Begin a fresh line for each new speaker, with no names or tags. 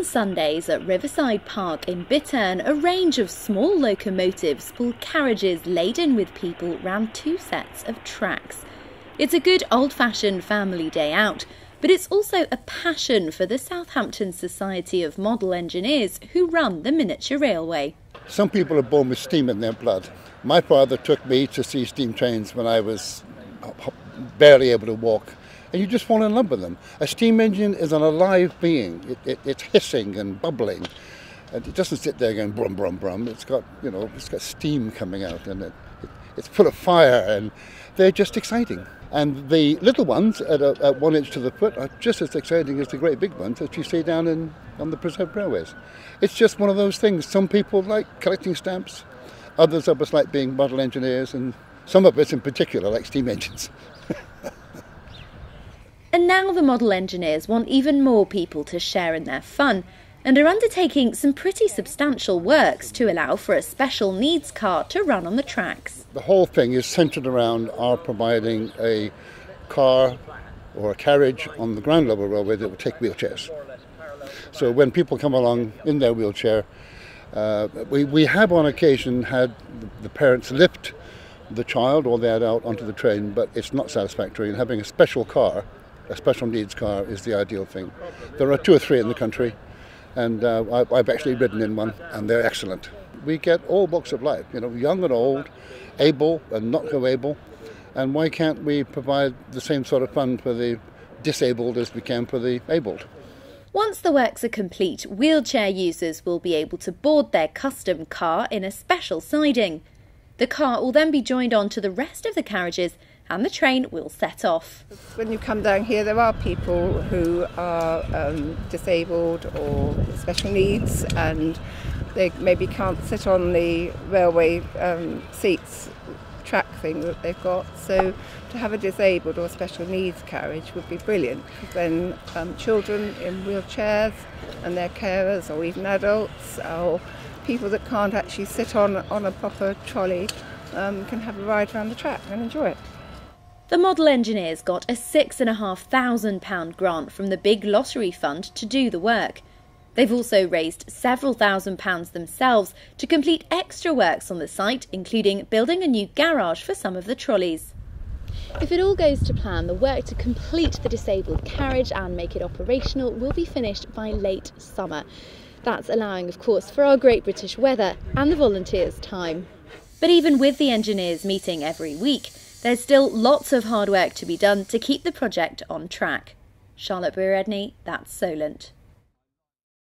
Sundays at Riverside Park in Bitterne, a range of small locomotives pull carriages laden with people round two sets of tracks. It's a good old-fashioned family day out, but it's also a passion for the Southampton Society of Model Engineers who run the miniature railway.
Some people are born with steam in their blood. My father took me to see steam trains when I was barely able to walk, and you just fall in love with them. A steam engine is an alive being. It's hissing and bubbling, and it doesn't sit there going brum brum brum. It's got steam coming out, and it's full of fire, and they're just exciting. And the little ones at 1 inch to the foot are just as exciting as the great big ones that you see down on the preserved railways. It's just one of those things. Some people like collecting stamps, others of us like being model engineers, and some of us in particular like steam engines.
And now the model engineers want even more people to share in their fun and are undertaking some pretty substantial works to allow for a special needs car to run on the tracks.
The whole thing is centred around our providing a car or a carriage on the ground level railway that will take wheelchairs. So when people come along in their wheelchair, we have on occasion had the parents lift the child or the adult onto the train, but it's not satisfactory, and having a special car, a special needs car, is the ideal thing. There are 2 or 3 in the country, and I've actually ridden in one, and they're excellent. We get all walks of life, young and old, able and not so able, and why can't we provide the same sort of fun for the disabled as we can for the abled?
Once the works are complete, wheelchair users will be able to board their custom car in a special siding. The car will then be joined on to the rest of the carriages and the train will set off.
When you come down here, there are people who are disabled or special needs, and they maybe can't sit on the railway seats track thing that they've got. So to have a disabled or special needs carriage would be brilliant, because then children in wheelchairs and their carers, or even adults, or people that can't actually sit on a proper trolley can have a ride around the track and enjoy it.
The model engineers got a £6,500 grant from the big lottery fund to do the work. They've also raised several £1,000s themselves to complete extra works on the site, including building a new garage for some of the trolleys. If it all goes to plan, the work to complete the disabled carriage and make it operational will be finished by late summer. That's allowing, of course, for our great British weather and the volunteers' time. But even with the engineers meeting every week, there's still lots of hard work to be done to keep the project on track. Briere-Edney, that's Solent.